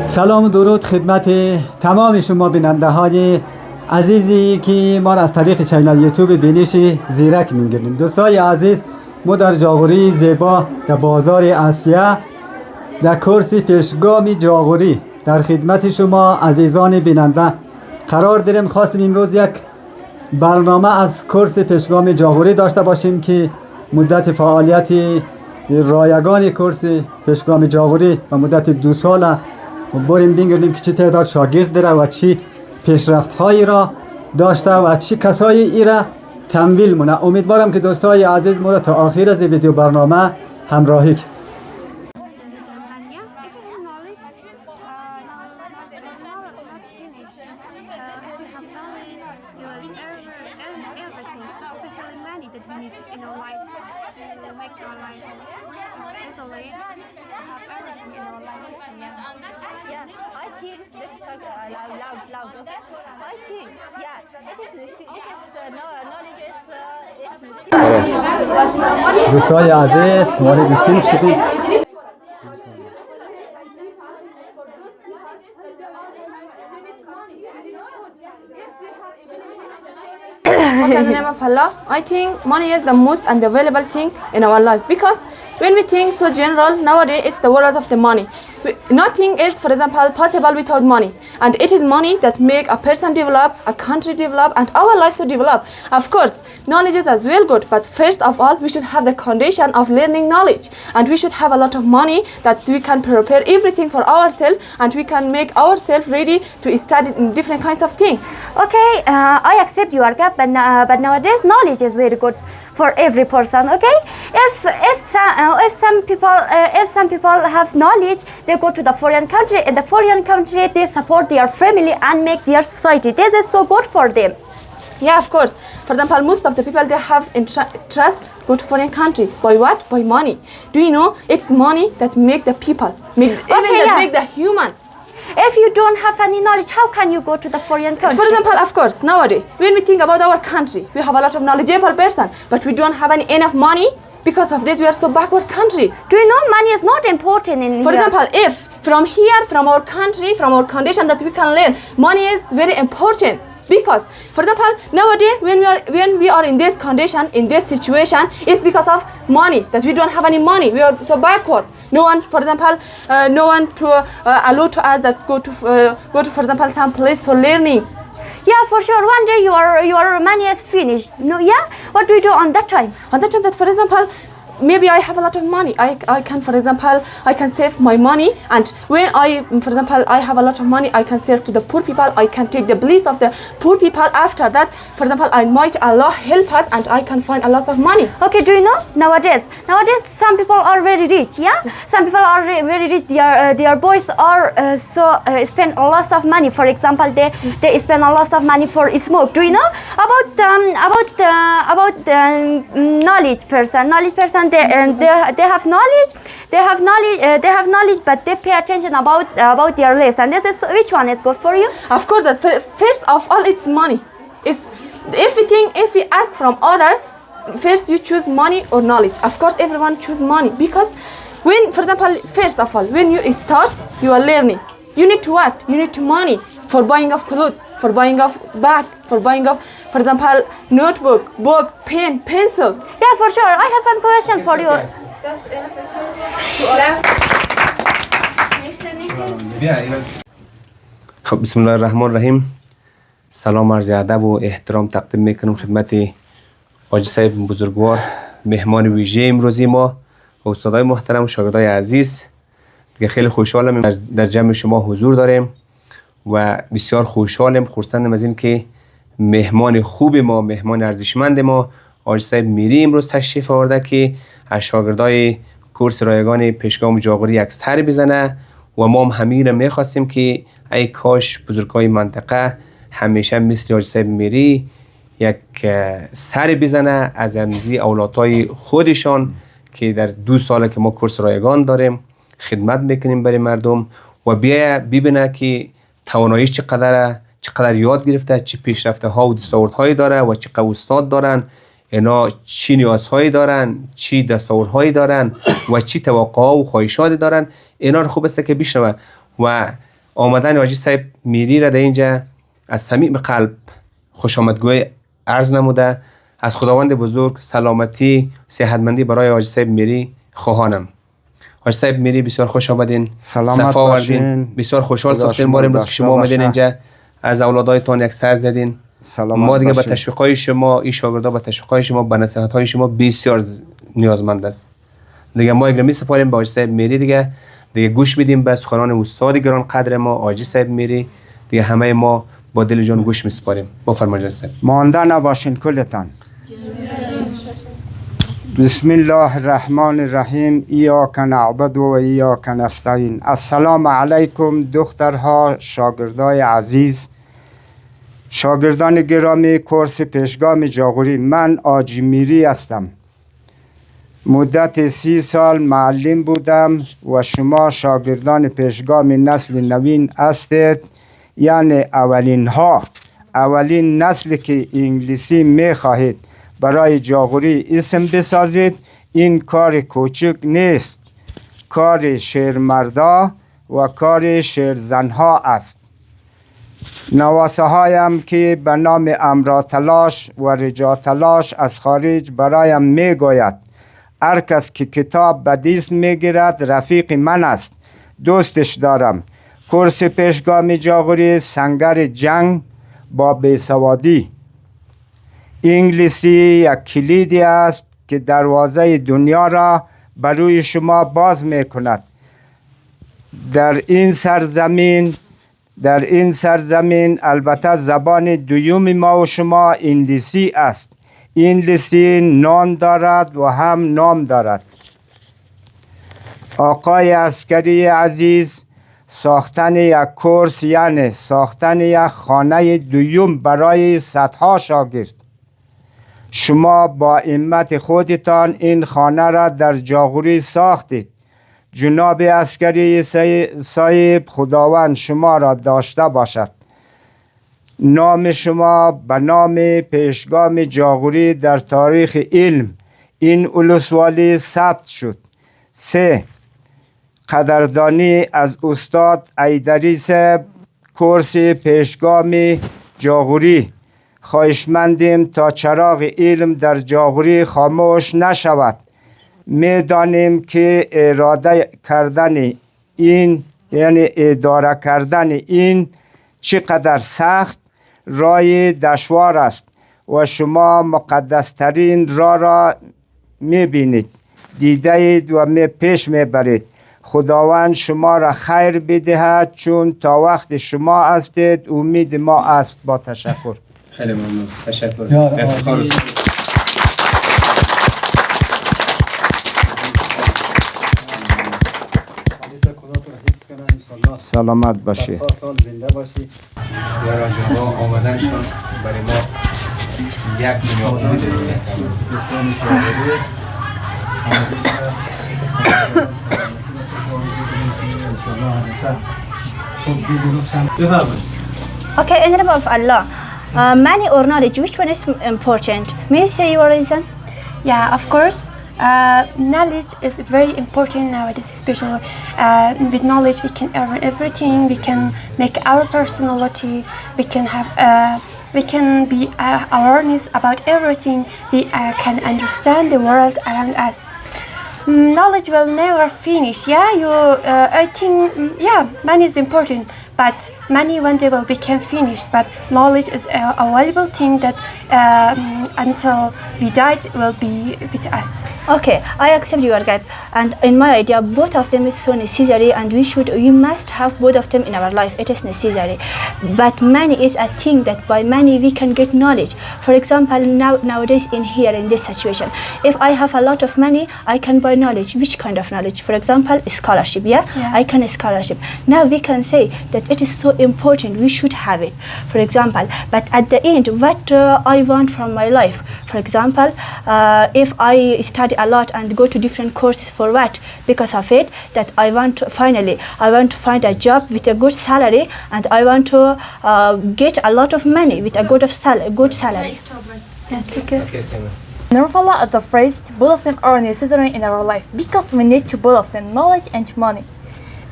سلام و درود خدمت تمام شما بیننده های عزیزی که ما را از طریق چینل یوتیوب بینش زیرک می‌گیریم. دوستای عزیز، ما در جاغوری زیبا در بازار اسیه در کورس پیشگام جاغوری در خدمت شما عزیزان بیننده قرار داریم. خواستیم امروز یک برنامه از کورس پیشگام جاغوری داشته باشیم که مدت فعالیت رایگان کورس پیشگام جاغوری و مدت 2 ساله بریم ببینیم که چه تعداد شاگرد داره و چی پیشرفت هایی را داشته و چی کسایی ای را تمویل مونه. امیدوارم که دوستای عزیز ما را تا آخر از ویدیو برنامه همراهی کنید. دوستای عزیز وارد صنف شدید. Okay, in the name of Allah, I think money is the most unavailable thing in our life, because when we think so general, nowadays it's the world of the money. Nothing is, for example, possible without money, and it is money that make a person develop, a country develop, and our lives to develop. Of course, knowledge is as well good, but first of all, we should have the condition of learning knowledge, and we should have a lot of money that we can prepare everything for ourselves, and we can make ourselves ready to study different kinds of things. Okay, I accept your gap, but nowadays knowledge is very good for every person. Okay, if some people have knowledge, they go to the foreign country. In the foreign country, they support their family and make their society. This is so good for them. Yeah, of course. For example, most of the people, they have interest go to foreign country. By what? By money. Do you know? It's money that make the people, make the human. If you don't have any knowledge, how can you go to the foreign country? For example, of course, nowadays, when we think about our country, we have a lot of knowledgeable person, but we don't have enough money. Because of this, we are so backward country. Do you know money is not important in For example, if from here, from our country, from our condition that we can learn, money is very important. Because, for example, nowadays when we are in this condition, in this situation, it's because of money, that we don't have any money. We are so backward. No one, for example, no one to allow to us that go to, for example, some place for learning. Yeah, for sure. One day your money is finished. No, yeah. What do you do on that time? On that time, that for example, maybe I have a lot of money. I can, for example, I can save my money, and when for example, I have a lot of money, I can serve to the poor people. I can take the bliss of the poor people. After that, for example, I might Allah help us, and I can find a lot of money. Okay, do you know nowadays some people are very rich. Yeah, yes. Some people are very rich. Their boys are spend a lot of money. For example, they spend a lot of money for smoke. Do you know about knowledge person? They have knowledge, but they pay attention about their lesson. This is which one is good for you? Of course, that first of all, it's money. It's everything. If we ask from other, first you choose money or knowledge. Of course, everyone choose money, because when, for example, first of all, when you start, you are learning. You need to what? You need to money for buying of clothes, for buying of bag, for buying of, for example, notebook, book, pen, pencil. Yeah, for sure. I have one question for you. خب بسم الله الرحمن الرحیم. سلام عرض ادب و احترام تقدیم میکنم خدمت حاجی صاحب بزرگوار، مهمان ویژه امروزی ما، استادای محترم و شاگردای عزیز. دیگه خیلی خوشحالم در جمع شما حضور داریم و بسیار خوشحالم، خرسندم از این که مهمان خوب ما، مهمان ارزشمند ما، حاجی صاحب میری امروز تشریف آورده که از شاگردای کورس رایگان پیشگام جاغوری یک سر بزنه و ما هم همین را میخواستیم که ای کاش بزرگای منطقه همیشه مثل حاجی صاحب میری یک سر بزنه از امزی اولادهای خودشان که در 2 ساله که ما کورس رایگان داریم خدمت میکنیم برای مردم و بیا ببینه که تواناییش چقدر یاد گرفته، چه پیشرفته ها و دستاوردهایی داره و چقدر استاد دارن، اینا چی نیازهایی دارن، چی دستاوردهایی دارن و چی توقع و خواهشاتی دارن. اینا رو خوب است که بشنوه و آمدن حاجی صاحب میری را در اینجا از صمیم قلب خوش آمدگوی عرض نموده از خداوند بزرگ سلامتی صحتمندی برای حاجی صاحب میری خواهانم. حاجی صاحب میری بسیار خوش آمدین، سلامت صفا باشین. آوردین، بسیار خوشحال خدا ساختین شما ما امروز که داشته شما آمدین باشه. اینجا از اولادایتان یک سر زدین. سلامت ما دیگه به باشین. تشویقای شما این شاگردا به تشویقای شما به نصیحت های شما بسیار نیازمند است. دیگه ما اگر می سپاریم به حاجی صاحب میری دیگه گوش میدیم به سخنان استاد گران قدر ما حاجی صاحب میری دیگه همه ما با دل جان گوش میسپاریم. بفرمایید حاجی صاحب. مانده نباشین کلتان. بسم الله الرحمن الرحیم. ایاک نعبد و ایاک نستعین. السلام علیکم دخترها، شاگردای عزیز، شاگردان گرامی کورس پیشگام جاغوری. من آجی میری هستم. مدت 30 سال معلم بودم و شما شاگردان پیشگام نسل نوین هستید، یعنی اولین نسلی که انگلیسی می خواهید برای جاغوری اسم بسازید. این کار کوچک نیست، کار شیرمردا و کار شیرزنها است. نواسه هایم که به نام امرا تلاش و رجا تلاش از خارج برایم می گوید هر کس که کتاب به دست می گیرد رفیق من است، دوستش دارم. کورس پیشگام جاغوری سنگر جنگ با بیسوادی. انگلیسی یک کلیدی است که دروازه دنیا را بروی شما باز می کند. در این سرزمین البته زبان دوم ما و شما انگلیسی است. انگلیسی نام دارد و هم نام دارد. آقای عسکری عزیز، ساختن یک کورس یعنی ساختن یک خانه دوم برای صدها شاگرد. شما با همت خودتان این خانه را در جاغوری ساختید. جناب عسکری صاحب، خداوند شما را داشته باشد. نام شما به نام پیشگام جاغوری در تاریخ علم این ولسوالی ثبت شد. 3. قدردانی از استاد ایدری صاحب کورس پیشگام جاغوری. خواهشمندیم تا چراغ علم در جاغوری خاموش نشود. میدانیم که اداره کردن این چقدر سخت رای دشوار است و شما مقدسترین را میبینید، دیدید و پیش میبرید. خداوند شما را خیر بدهد، چون تا وقت شما هستید امید ما است. با تشکر. خیلی ممنون. تشکر. سلامت باشی. زنده باشی. یا شما آمدنشان برای ما یک دنیا امید دیگه. Okay, in the name of Allah, money or knowledge, which one is important? May you say your reason? Yeah, of course. Knowledge is very important nowadays, especially with knowledge we can earn everything. We can make our personality. We can have we can be awareness about everything. We can understand the world around us. Knowledge will never finish. I think money is important, but money one day will become finished. But knowledge is a valuable thing that until we died will be with us. Okay, I accept your guide, and in my idea, both of them is so necessary, and we must have both of them in our life. It is necessary, but money is a thing that by money we can get knowledge. For example, nowadays in this situation, if I have a lot of money, I can buy knowledge. Which kind of knowledge? For example, scholarship. Yeah. I can scholarship. Now we can say that it is so important. We should have it. For example, but at the end, what I want from my life. For example, if I study a lot and go to different courses for what? Because of it that I want to find a job with a good salary, and I want to get a lot of money with a good salary. Yeah, take it. Okay, Simon. Nevertheless, at the first, both of them are necessary in our life because we need to both of them, knowledge and money.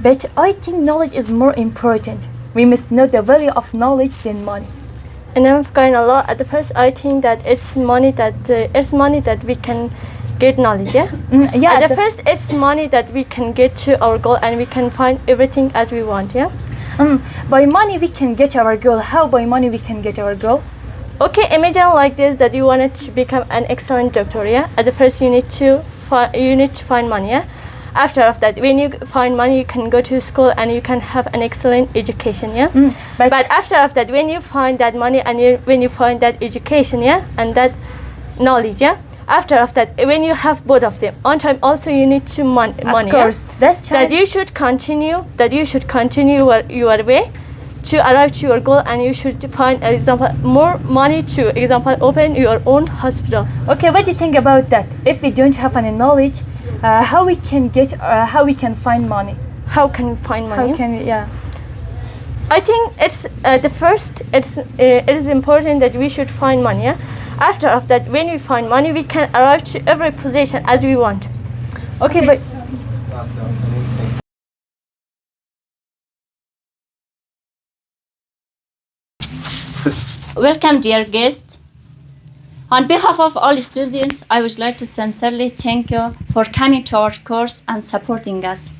But I think knowledge is more important. We must know the value of knowledge than money. And I'm kind of lot. At the first, I think that it's money that we can get knowledge. Yeah. Yeah. At the first, it's money that we can get to our goal and we can find everything as we want. Yeah. By money we can get our goal. How by money we can get our goal? Okay, imagine like this that you wanted to become an excellent doctor. Yeah. At the first, you need to find money. Yeah. After of that, when you find money, you can go to school and you can have an excellent education. Yeah. But after of that, when you find that money and when you find that education, yeah, and that knowledge, yeah. After of that, when you have both of them on time, also you need to money. Of course, yeah? That you should continue. Your way to arrive to your goal, and you should find, example, more money to, example, open your own hospital. Okay, what do you think about that? If we don't have any knowledge, how we can find money? How can we find money? How can we? Yeah. I think it's the first. It is important that we should find money. Yeah? After of that, when we find money, we can arrive to every position as we want. Okay, but welcome, dear guests. On behalf of all students, I would like to sincerely thank you for coming to our course and supporting us.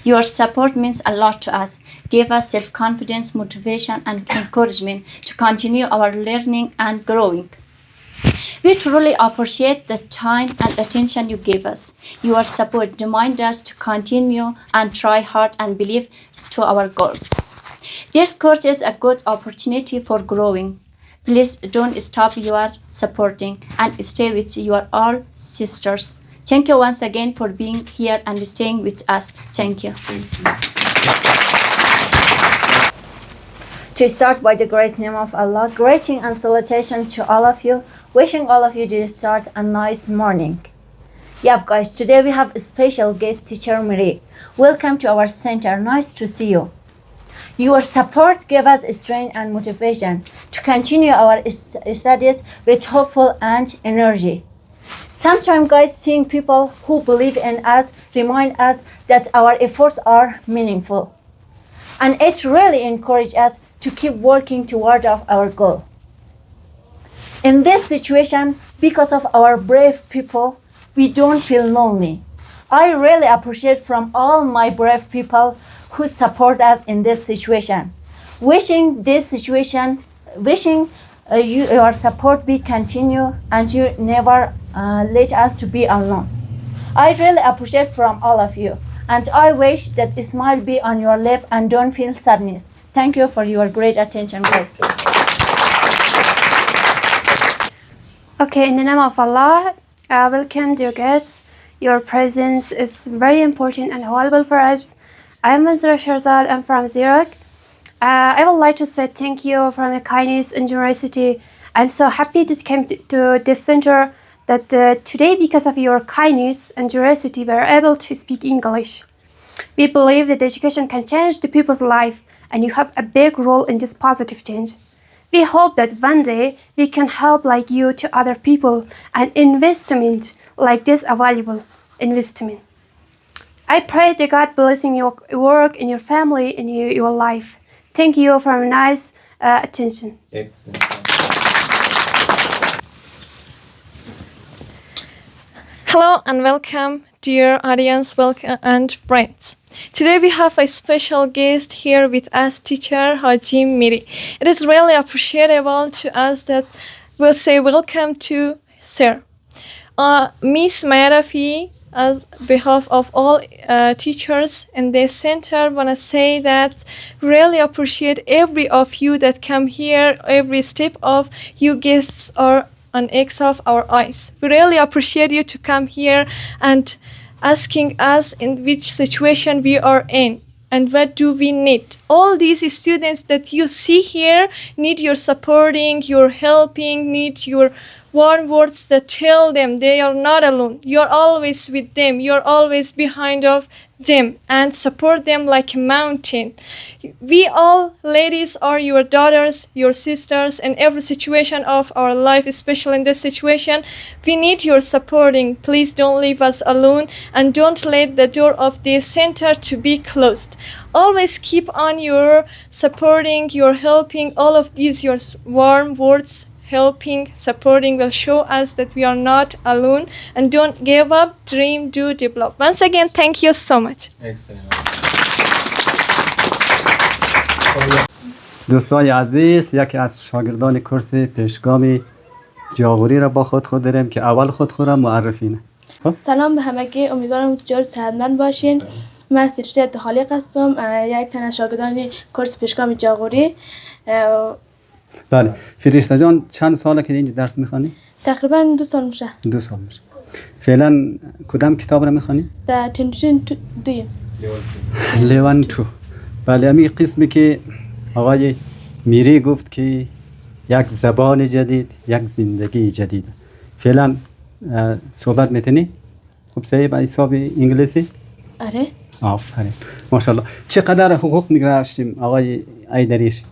Your support means a lot to us, give us self-confidence, motivation, and encouragement to continue our learning and growing. We truly appreciate the time and attention you give us. Your support reminds us to continue and try hard and believe to our goals. This course is a good opportunity for growing. Please don't stop your supporting and stay with your all sisters. Thank you once again for being here and staying with us. Thank you. To start by the great name of Allah, greeting and salutation to all of you, wishing all of you to start a nice morning. Yep guys, today we have a special guest teacher Miri. Welcome to our center, nice to see you. Your support gave us strength and motivation to continue our studies with hopeful and energy. Sometimes guys, seeing people who believe in us remind us that our efforts are meaningful. And it really encourages us to keep working toward our goal. In this situation, because of our brave people, we don't feel lonely. I really appreciate from all my brave people who support us in this situation. Wishing your support be continue and you never let us to be alone. I really appreciate from all of you, and I wish that a smile be on your lip and don't feel sadness. Thank you for your great attention, guys. Okay, in the name of Allah, welcome dear guests. Your presence is very important and valuable for us. I'm Shahrazad. I'm from Iraq. I would like to say thank you for your kindness and generosity. I'm so happy to come to this center that today, because of your kindness and generosity, we are able to speak English. We believe that education can change the people's life, and you have a big role in this positive change. We hope that one day we can help like you to other people, and investment like this a valuable investment. I pray that God blessing your work in your family in your life. Thank you for a nice attention. Excellent. Hello and welcome, dear audience, welcome and friends. Today we have a special guest here with us, teacher Haji Miri. It is really appreciable to us that we'll say welcome to Sir. Miss Mayarafi, as behalf of all teachers in this center, want to say that really appreciate every of you that come here. Every step of you guests are an X of our eyes. We really appreciate you to come here and asking us in which situation we are in and what do we need. All these students that you see here need your supporting, your helping, need your warm words that tell them they are not alone. You're always with them. You're always behind of them and support them like a mountain. We all ladies are your daughters, your sisters in every situation of our life, especially in this situation. We need your supporting. Please don't leave us alone and don't let the door of this center to be closed. Always keep on your supporting, your helping, all of these your warm words, helping, supporting will show us that we are not alone, and don't give up, dream, do, develop. Once again, thank you so much. دوستای عزیز، یکی از شاگردان کورس پیشگام جاغوری را با خود داریم که اول خود را معرفی نه. سلام به همگی، امیدوارم که صحتمند باشین. من فرشته خالق هستم، یک تن از شاگردان کورس پیشگام جاغوری. بله، فرشته جان چند ساله که اینجا درس میخوانی؟ تقریبا 2 سال میشه. 2 سال میشه. فعلا کدام کتاب را میخوانی؟ در تنشن دویم. لیوان تو. بله، همین قسمی که آقای میری گفت که یک زبان جدید، یک زندگی جدید. فعلا صحبت میتونی؟ خب سعی به حساب انگلیسی؟ آره. آفرین. ماشاءالله. چقدر حقوق میگرفتیم آقای ایدریش؟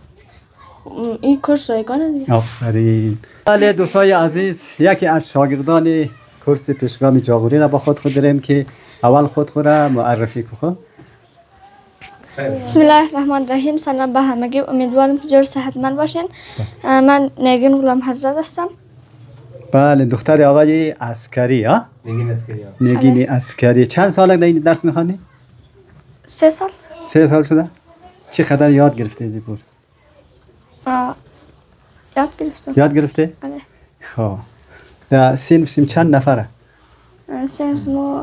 این کورس رایگانه دیگه. آفرین. بله دوستای عزیز، یکی از شاگردان کورس پیشگام جاغوری را با خود داریم که اول خود را معرفی کنه. بسم الله الرحمن الرحیم. سلام به همگی، امیدوارم که جور صحتمند باشین. من نگین غلام حضرت هستم. بله، دختر آقای عسکری. ها؟ نگین عسکری. چند سال در این درس میخوانی؟ 3 سال. 3 سال شده؟ چقدر یاد گرفته از بود؟ یاد گرفتم. یاد گرفته؟ آره. خب در سینفشیم چند نفره؟ سینفشیم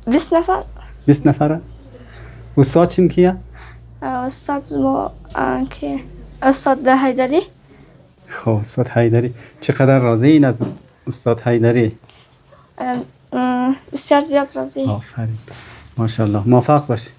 20 نفر. 20 نفره؟ استاد چیم کیه؟ استاد ما که استاد حیدری. خب استاد حیدری. چقدر راضی این از استاد حیدری؟ بسیار زیاد راضی. آفرین. ماشاءالله، موفق باشی.